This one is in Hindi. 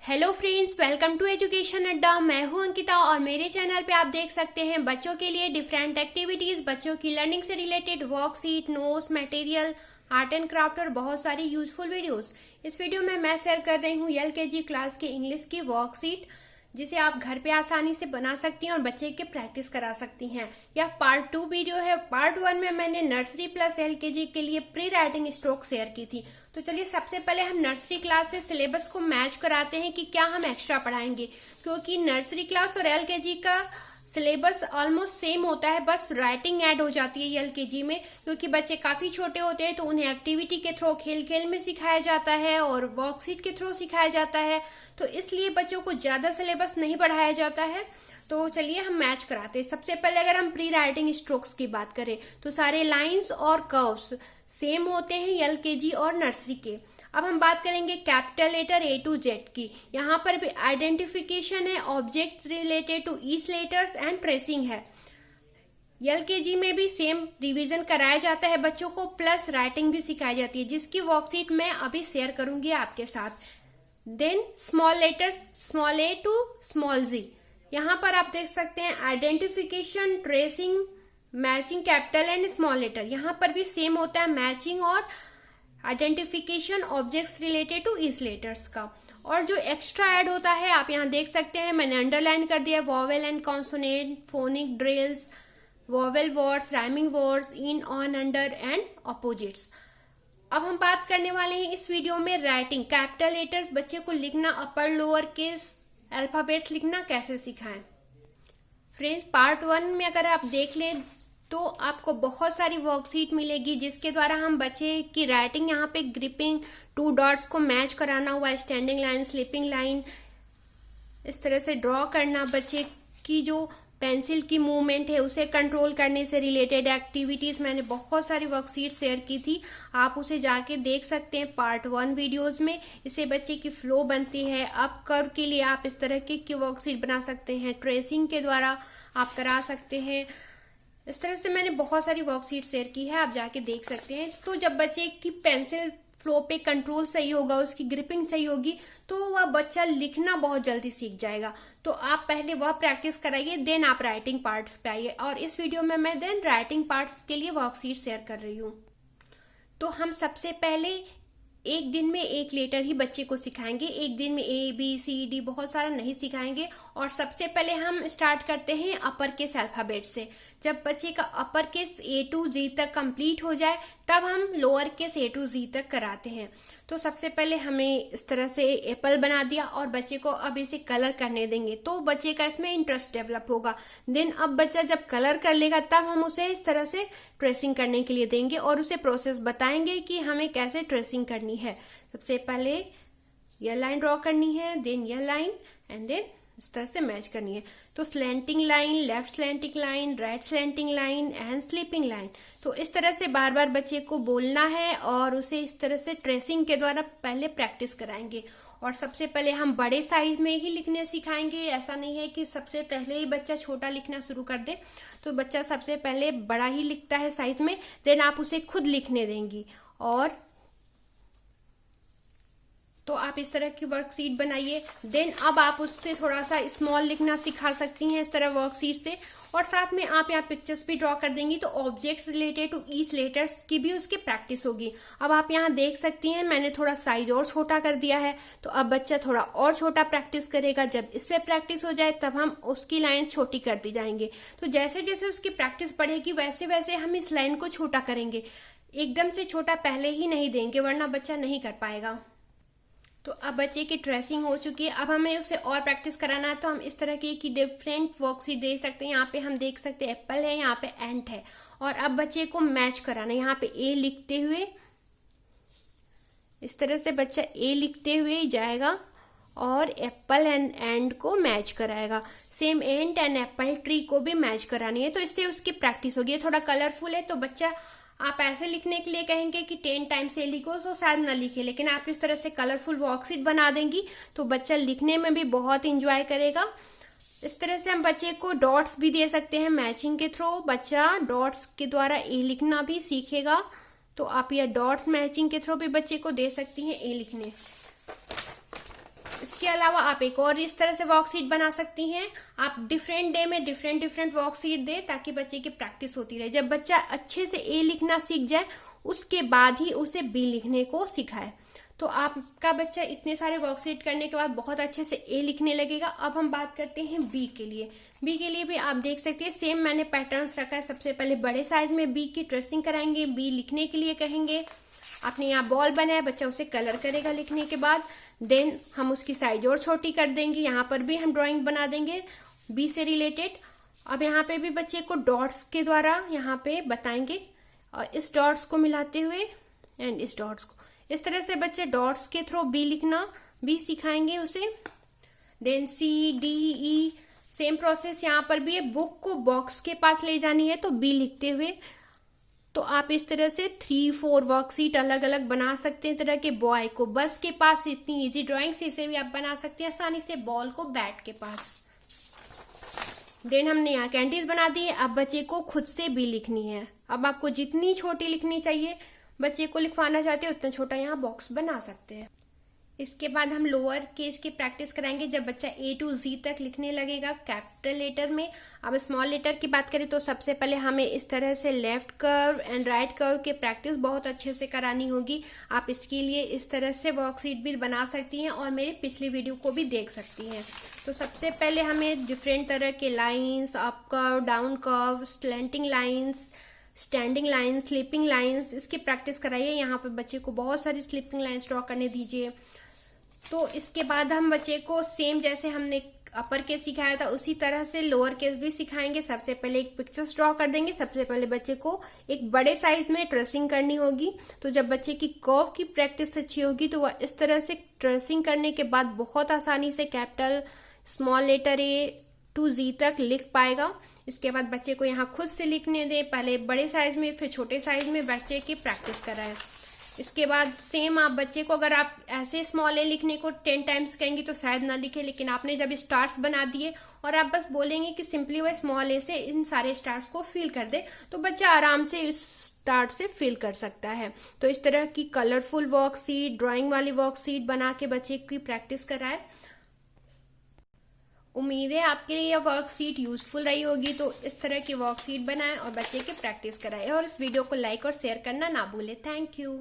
Hello friends, welcome to education Adda. मैं हूं अंकिता और मेरे चैनल पे आप देख सकते हैं बच्चों के लिए डिफरेंट एक्टिविटीज, बच्चों की लर्निंग से related worksheet, notes, material, art and craft और बहुत सारी यूजफुल वीडियोस। इस वीडियो में मैं शेयर कर रही हूं एलकेजी क्लास की इंग्लिश की वर्कशीट, जिसे आप घर पे आसानी से बना सकती हैं और बच्चे के प्रैक्टिस करा सकती हैं। यह पार्ट 2 वीडियो है। पार्ट 1 में मैंने नर्सरी प्लस एलकेजी के लिए प्री राइटिंग स्ट्रोक शेयर की थी। तो चलिए सबसे पहले हम नर्सरी क्लास से सिलेबस को मैच कराते हैं कि क्या हम एक्स्ट्रा पढ़ाएंगे, क्योंकि नर्सरी क्लास और एलकेजी का सिलेबस ऑलमोस्ट सेम होता है, बस राइटिंग ऐड हो जाती है एलकेजी में, क्योंकि बच्चे काफी छोटे होते हैं तो उन्हें एक्टिविटी के थ्रू खेल खेल में सिखाया जाता है और वर्कशीट के थ्रू सिखाया जाता है, तो इसलिए बच्चों को ज्यादा सिलेबस नहीं पढ़ाया जाता है। तो चलिए हम मैच कराते हैं। सबसे पहले अगर हम प्री राइटिंग स्ट्रोक्स की बात करें तो सारे लाइंस और कर्व्स सेम होते हैं एलकेजी और नर्सरी के। अब हम बात करेंगे capital letter A to Z की। यहाँ पर भी आइडेंटिफिकेशन है, object related to each letters and tracing है। एलकेजी में भी सेम रिवीजन कराया जाता है बच्चों को, प्लस राइटिंग भी सिखाई जाती है, जिसकी वर्कशीट मैं अभी शेयर करूंगी आपके साथ। Then small letters small a to small g. यहाँ पर आप देख सकते हैं identification, tracing, matching capital and small letter. यहाँ पर भी सेम होता है मैचिंग और identification objects related to each letters का। और जो एक्स्ट्रा ऐड होता है आप यहाँ देख सकते हैं, मैंने अंडरलाइन कर दिया, vowel and consonant, phonic drills, vowel words, rhyming words, in, on, under and opposites. अब हम बात करने वाले हैं इस वीडियो में राइटिंग। कैपिटल लेटर्स बच्चे को लिखना, अपर लोअर केस अल्फाबेट्स लिखना कैसे सिखाएं। फ्रेंड्स, पार्ट 1 में अगर आप देख लें तो आपको बहुत सारी वर्कशीट मिलेगी, जिसके द्वारा हम बच्चे की राइटिंग, यहाँ पे ग्रिपिंग, 2 डॉट्स को मैच कराना हुआ, स्टैंडिंग लाइन, स्लीपिंग लाइन, इस तरह से ड्रॉ करना, बच्चे की जो पेंसिल की मूवमेंट है उसे कंट्रोल करने से रिलेटेड एक्टिविटीज मैंने बहुत सारी वर्कशीट शेयर की थी, आप उसे जाके देख सकते हैं पार्ट 1 वीडियोस में। इससे बच्चे की फ्लो बनती है। अप कर्व के लिए आप इस तरह की वर्कशीट बना सकते हैं, ट्रेसिंग के द्वारा आप करा सकते हैं। इस तरह से मैंने बहुत सारी वर्कशीट शेयर की है, आप जाके देख सकते हैं। तो जब बच्चे की पेंसिल फ्लो पे कंट्रोल सही होगा, उसकी ग्रिपिंग सही होगी, तो वह बच्चा लिखना बहुत जल्दी सीख जाएगा। तो आप पहले वह प्रैक्टिस कराइए, देन आप राइटिंग पार्ट्स पे आइए। और इस वीडियो में मैं देन राइटिंग पार्ट्स के लिए वर्कशीट शेयर कर रही हूँ। तो हम सबसे पहले एक दिन में एक लेटर ही बच्चे को सिखाएंगे, एक दिन में ए बी सी डी बहुत सारा नहीं सिखाएंगे। और सबसे पहले हम स्टार्ट करते हैं अपर केस अल्फाबेट से। जब बच्चे का अपर केस ए टू जी तक कंप्लीट हो जाए तब हम लोअर केस ए टू जी तक कराते हैं। तो सबसे पहले हमें इस तरह से एप्पल बना दिया और बच्चे को अब इसे कलर करने देंगे, तो बच्चे का इसमें इंटरेस्ट डेवलप होगा। देन अब बच्चा जब कलर कर लेगा तब हम उसे इस तरह से ट्रेसिंग करने के लिए देंगे और उसे प्रोसेस बताएंगे कि हमें कैसे ट्रेसिंग करनी है। सबसे पहले यह लाइन ड्रॉ करनी है, देन यह लाइन, एंड देन इस तरह से मैच करनी है। तो slanting line, left slanting line, right slanting line and sleeping line. तो इस तरह से बार बार बच्चे को बोलना है और उसे इस तरह से ट्रेसिंग के द्वारा पहले प्रैक्टिस कराएंगे। और सबसे पहले हम बड़े साइज में ही लिखने सिखाएंगे। ऐसा नहीं है कि सबसे पहले ही बच्चा छोटा लिखना शुरू कर दे, तो बच्चा सबसे पहले बड़ा ही लिखता है साइज में, देन आप उसे खुद लिखने देंगी। और तो आप इस तरह की वर्कशीट बनाइए। देन अब आप उससे थोड़ा सा स्मॉल लिखना सिखा सकती हैं इस तरह वर्कशीट से, और साथ में आप यहाँ पिक्चर्स भी ड्रॉ कर देंगी, तो object related to each letters की भी उसकी प्रैक्टिस होगी। अब आप यहाँ देख सकती हैं मैंने थोड़ा साइज और छोटा कर दिया है, तो अब बच्चा थोड़ा और छोटा प्रैक्टिस करेगा। जब इससे प्रैक्टिस हो जाए तब हम उसकी लाइन छोटी करती जाएंगे। तो जैसे जैसे उसकी प्रैक्टिस बढ़ेगी वैसे वैसे हम इस लाइन को छोटा करेंगे। एकदम से छोटा पहले ही नहीं देंगे, वरना बच्चा नहीं कर पाएगा। तो अब बच्चे की ट्रेसिंग हो चुकी है। अब हमें उसे और प्रैक्टिस कराना है, तो हम इस तरह की डिफरेंट वर्कशीट दे सकते हैं। यहाँ पे हम देख सकते हैं एप्पल है, यहाँ पे एंट है, और अब बच्चे को मैच कराना है। यहाँ पे ए लिखते हुए इस तरह से बच्चा ए लिखते हुए जाएगा और एप्पल एंड एंड को मैच कराएगा। Same ant and Apple tree को भी मैच करानी है, तो इससे उसकी प्रैक्टिस होगी। थोड़ा कलरफुल है तो बच्चा, आप ऐसे लिखने के लिए कहेंगे कि 10 टाइम्स से लिखो तो शायद ना लिखे, लेकिन आप इस तरह से कलरफुल वर्कशीट बना देंगी तो बच्चा लिखने में भी बहुत इंजॉय करेगा। इस तरह से हम बच्चे को डॉट्स भी दे सकते हैं मैचिंग के थ्रू। बच्चा डॉट्स के द्वारा ए लिखना भी सीखेगा, तो आप यह डॉट्स मैचिंग के थ्रू भी बच्चे को दे सकती हैं ए लिखने। इसके अलावा आप एक और इस तरह से वर्कशीट बना सकती हैं। आप डिफरेंट डे में डिफरेंट वर्कशीट दें ताकि बच्चे की प्रैक्टिस होती रहे। जब बच्चा अच्छे से ए लिखना सीख जाए उसके बाद ही उसे बी लिखने को सिखाए। तो आपका बच्चा इतने सारे वर्कशीट करने के बाद बहुत अच्छे से ए लिखने लगेगा। अब हम बात करते हैं बी के लिए। बी के लिए भी आप देख सकते हैं सेम मैंने पैटर्न्स रखा है। सबसे पहले बड़े साइज में बी की ट्रेसिंग कराएंगे, बी लिखने के लिए कहेंगे। आपने यहाँ बॉल बनाया, बच्चा उसे कलर करेगा लिखने के बाद। देन हम उसकी साइज और छोटी कर देंगे। यहाँ पर भी हम ड्राइंग बना देंगे बी से रिलेटेड। अब यहाँ पे भी बच्चे को डॉट्स के द्वारा यहाँ पे बताएंगे और इस डॉट्स को मिलाते हुए एंड इस डॉट्स को, इस तरह से बच्चे डॉट्स के थ्रू बी लिखना भी सिखाएंगे उसे। Then C D E same process यहाँ पर भी है। बुक को बॉक्स के पास ले जानी है तो बी लिखते हुए। तो आप इस तरह से 3-4 वर्कशीट अलग अलग बना सकते हैं। तरह के बॉय को बस के पास, इतनी इजी ड्राइंग से इसे भी आप बना सकते हैं आसानी से। बॉल को बैट के पास। देन हमने यहाँ कैंडीज बना दी है। अब बच्चे को खुद से भी लिखनी है। अब आपको जितनी छोटी लिखनी चाहिए, बच्चे को लिखवाना चाहते हैं उतना छोटा यहाँ बॉक्स बना सकते हैं। इसके बाद हम लोअर केस की प्रैक्टिस कराएंगे जब बच्चा A to Z तक लिखने लगेगा कैपिटल लेटर में। अब स्मॉल लेटर की बात करें तो सबसे पहले हमें इस तरह से left curve and right curve की प्रैक्टिस बहुत अच्छे से करानी होगी। आप इसके लिए इस तरह से वर्कशीट भी बना सकती हैं और मेरी पिछली वीडियो को भी देख सकती हैं। तो सबसे पहले हमें डिफरेंट तरह के lines, up curve, down curve, slanting lines, standing lines, sleeping lines, इसकी प्रैक्टिस कराइए। यहाँ पे बच्चे को बहुत सारी स्लीपिंग लाइन्स ड्रॉ करने दीजिए। तो इसके बाद हम बच्चे को सेम जैसे हमने अपर केस सिखाया था उसी तरह से लोअर केस भी सिखाएंगे। सबसे पहले एक पिक्चर्स ड्रॉ कर देंगे। सबसे पहले बच्चे को एक बड़े साइज में ट्रेसिंग करनी होगी। तो जब बच्चे की कर्व की प्रैक्टिस अच्छी होगी तो वह इस तरह से ट्रेसिंग करने के बाद बहुत आसानी से capital small letter A to Z तक लिख पाएगा। इसके बाद बच्चे को यहाँ खुद से लिखने दें, पहले बड़े साइज में फिर छोटे साइज में बच्चे की प्रैक्टिस कराएं। इसके बाद सेम आप बच्चे को अगर आप ऐसे स्मॉल ए लिखने को 10 टाइम्स कहेंगे तो शायद ना लिखे, लेकिन आपने जब स्टार्स बना दिए और आप बस बोलेंगे कि सिंपली वह स्मॉल ए से इन सारे स्टार्स को फिल कर दे तो बच्चा आराम से इस स्टार्ट से फिल कर सकता है। तो इस तरह की कलरफुल वर्कशीट, ड्राइंग वाली वर्कशीट बना के बच्चे की प्रैक्टिस कराए। उम्मीद है आपके लिए यह वर्कशीट यूजफुल रही होगी। तो इस तरह की वर्कशीट बनाएं और बच्चे की प्रैक्टिस कराएं और इस वीडियो को लाइक और शेयर करना ना भूलें। Thank you.